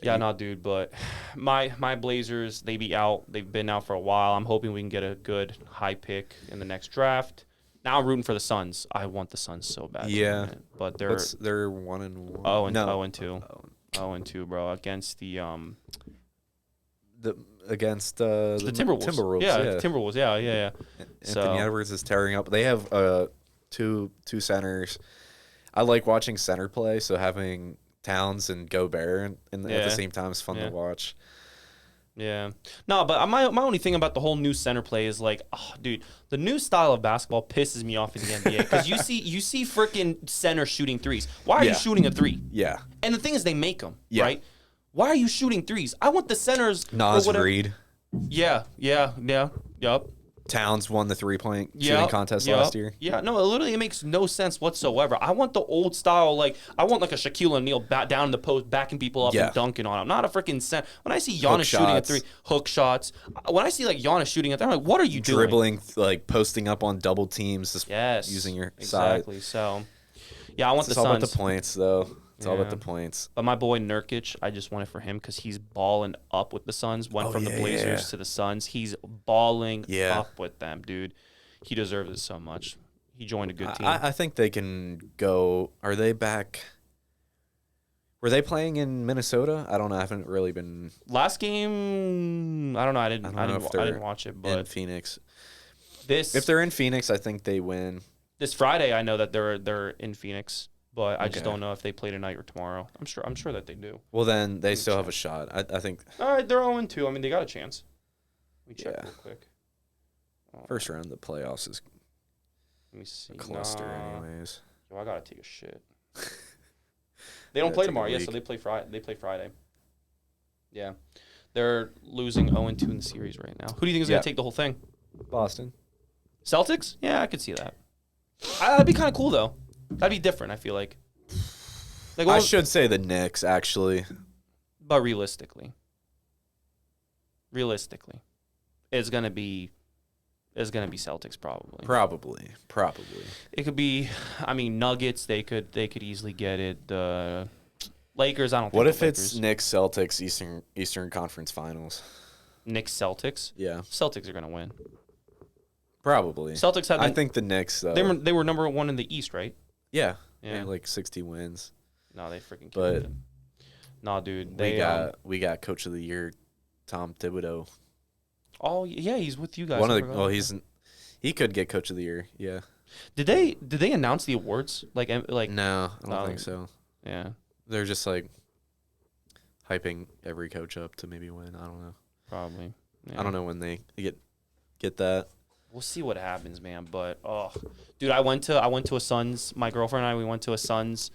Yeah, no, dude. But my Blazers, they be out. They've been out for a while. I'm hoping we can get a good high pick in the next draft. Now I'm rooting for the Suns. I want the Suns so bad. Yeah, but they're 1-1. Oh, and 0-2. 0-2, bro, against the Timberwolves. Yeah, Timberwolves. Yeah. Anthony Edwards is tearing up. They have two centers. I like watching center play, so having Towns and Gobert at the same time is fun to watch. Yeah. No, but my only thing about the whole new center play is like, oh, dude, the new style of basketball pisses me off in the NBA because you see freaking center shooting threes. Why are you shooting a 3? Yeah. And the thing is, they make them, right? Why are you shooting 3s? I want the centers. Nas Reed. Yeah. Yup. Towns won the 3-point shooting contest last year. Yeah, no, it makes no sense whatsoever. I want the old style, like, I want like a Shaquille O'Neal down in the post, backing people up and dunking on them. Not a freaking center. When I see Giannis shooting at 3, hook shots. When I see like Giannis shooting at 3, I'm like, what are you doing? Dribbling, like posting up on double teams, just using your side. Exactly. So, yeah, I want the Suns. It's all about the points, though. It's all about the points. But my boy Nurkic, I just want it for him because he's balling up with the Suns. Went from the Blazers to the Suns. He's balling up with them, dude. He deserves it so much. He joined a good team. I think they can go. Are they back? Were they playing in Minnesota? I don't know. I haven't really been. Last game, I don't know. I didn't watch it. But in Phoenix, if they're in Phoenix, I think they win. This Friday, I know that they're in Phoenix. But I just don't know if they play tonight or tomorrow. I'm sure that they do. Well, then they still have a shot. I think. All right, they're 0-2. I mean, they got a chance. Let me check real quick. First round of the playoffs is let me see. a cluster, anyways. Yo, I gotta take a shit. They don't play tomorrow. So they play Friday. Yeah, they're losing 0-2 in the series right now. Who do you think is gonna take the whole thing? Boston. Celtics? Yeah, I could see that. That'd be kind of cool though. That'd be different, I feel like. I should say the Knicks, actually. But realistically, it's gonna be Celtics probably. Probably. It could be. I mean, Nuggets. They could easily get it. The Lakers. I don't think. What if it's Knicks Celtics Eastern Conference Finals? Knicks Celtics. Yeah. Celtics are gonna win. Probably. Celtics had. I think the Knicks though. They were number 1 in the East, right? Yeah. Yeah. Yeah. Like 60 wins. No, they freaking killed But it. No, dude. We got Coach of the Year, Tom Thibodeau. Oh yeah, he's with you guys. One of the. Well, he could get Coach of the Year. Yeah. Did they announce the awards? Like No, I don't think so. Yeah. They're just like hyping every coach up to maybe win. I don't know. Probably. Yeah. I don't know when they get that. We'll see what happens, man. But dude, I went to a Suns. My girlfriend and I, we went to a Suns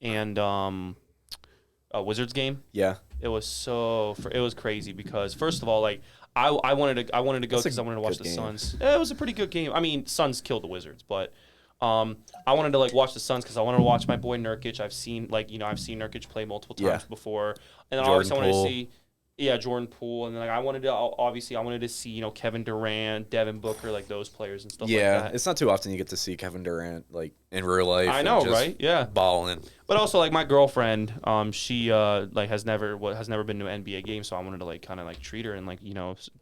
and a Wizards game. Yeah. It was it was crazy because first of all, like I wanted to go because I wanted to watch the Suns. It was a pretty good game. I mean, Suns killed the Wizards, but I wanted to like watch the Suns because I wanted to watch my boy Nurkic. I've seen Nurkic play multiple times before, and then obviously I wanted to see. Yeah, Jordan Poole, and then like I wanted to see Kevin Durant, Devin Booker, like those players and stuff like that. Yeah, it's not too often you get to see Kevin Durant like in real life. I know, right? Yeah, balling. But also like my girlfriend, she like has never been to an NBA game, so I wanted to like kind of like treat her and like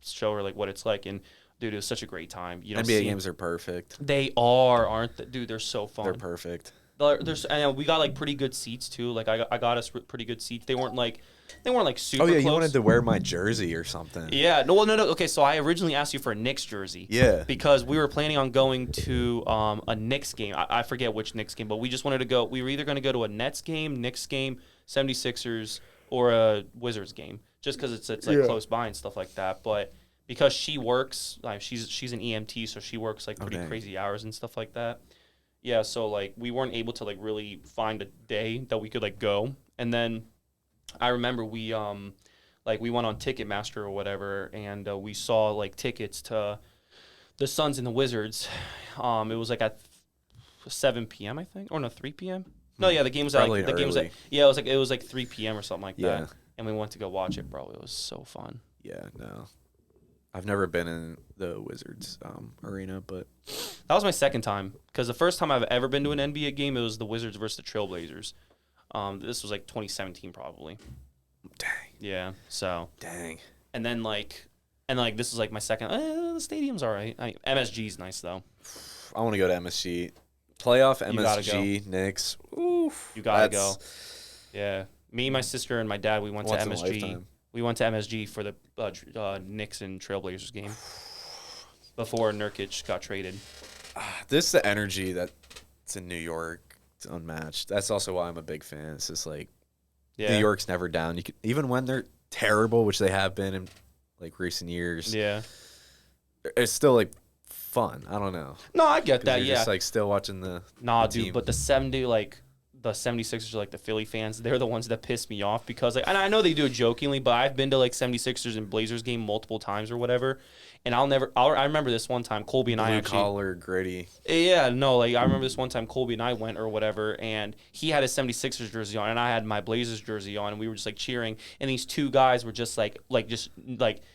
show her like what it's like. And dude, it was such a great time. NBA games are perfect. They are, aren't they? Dude, they're so fun. They're perfect. And we got like pretty good seats too. Like I got us pretty good seats. They weren't like super. Oh yeah, close. you wanted to wear my jersey or something. Yeah, no. Okay, so I originally asked you for a Knicks jersey. Yeah. Because we were planning on going to a Knicks game. I forget which Knicks game, but we just wanted to go. We were either going to go to a Nets game, Knicks game, 76ers, or a Wizards game, just because it's like close by and stuff like that. But because she works, like she's an EMT, so she works like pretty crazy hours and stuff like that. Yeah, so like we weren't able to like really find a day that we could like go. And then I remember we went on Ticketmaster or whatever, and we saw like tickets to the Suns and the Wizards. It was like at 7 p.m. I think, or no, 3 p.m. No, yeah, the game was Probably at like, the game was early. at, yeah, it was like 3 p.m. or something like that. And we went to go watch it, bro. It was so fun. Yeah, no. I've never been in the Wizards arena, but that was my second time because the first time I've ever been to an NBA game, it was the Wizards versus the Trailblazers. This was like 2017 probably. Dang. Yeah. So. Dang. And then this is like my second. The stadium's all right. MSG's nice though. I want to go to MSG. Playoff You gotta MSG Knicks. Oof. You gotta go. Yeah. Me, my sister, and my dad. We went to Once in a MSG. lifetime. We went to MSG for the Knicks and Trailblazers game before Nurkic got traded. This is the energy that's in New York. It's unmatched. That's also why I'm a big fan. It's just like New York's never down. You can, even when they're terrible, which they have been in like recent years. Yeah. It's still like fun. I don't know. No, I get that. You're Yeah. just like still watching the dude. team. But the 76ers are like the Philly fans. They're the ones that piss me off because like, and I know they do it jokingly, but I've been to like 76ers and Blazers game multiple times or whatever. And I remember this one time Colby and I actually. Blue collar, gritty. Yeah, no, like I remember this one time Colby and I went or whatever, and he had his 76ers jersey on, and I had my Blazers jersey on, and we were just like cheering, and these two guys were just like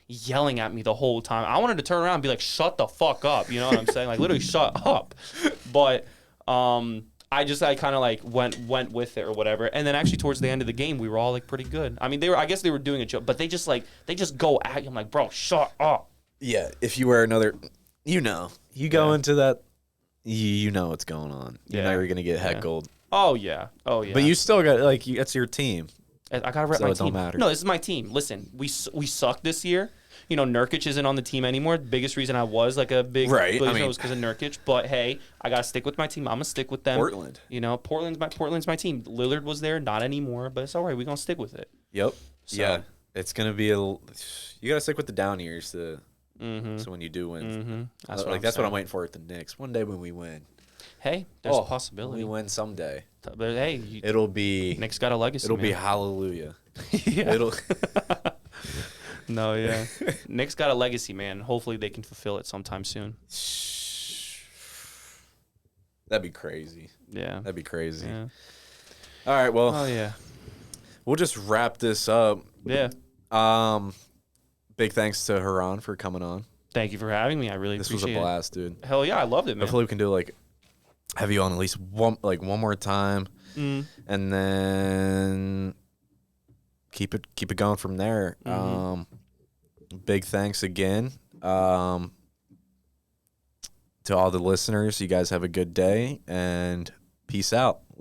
yelling at me the whole time. I wanted to turn around and be like, shut the fuck up, you know what I'm saying? Like literally shut up. But I kind of like went with it or whatever, and then actually towards the end of the game, we were all like pretty good. I mean, I guess they were doing a joke, but they just go at you. I'm like, bro, shut up. Yeah, if you wear another, you go into that, you know what's going on. You know you're gonna get heckled. Oh yeah. But you still got that's your team. I gotta rep So my it team. don't matter. No, this is my team. Listen, we sucked this year. You know, Nurkic isn't on the team anymore. The biggest reason I was like a big Blazer was because of Nurkic. But hey, I gotta stick with my team. I'm gonna stick with them. Portland. You know, Portland's my team. Lillard was there, not anymore, but it's all right. We're gonna stick with it. Yep. So. Yeah, it's gonna be you gotta stick with the down years to. Mm-hmm. So when you do win, Mm-hmm. that's what I'm waiting for at the Knicks. One day when we win. Hey, there's a possibility. We win someday. But hey, It'll be. Nick's got a legacy. It'll be man. hallelujah. Yeah. It'll. No, yeah. Nick's got a legacy, man. Hopefully they can fulfill it sometime soon. That'd be crazy. Yeah. That'd be crazy. Yeah. All right. Well. Oh yeah. We'll just wrap this up. Yeah. Big thanks to Harun for coming on. Thank you for having me. I really This appreciate it. was a blast, dude. Hell yeah, I loved it, man. Hopefully we can do have you on at least one more time, and then keep it going from there. Mhm. 'Big thanks again. We'll to all the listeners, you guys have a good day and peace out.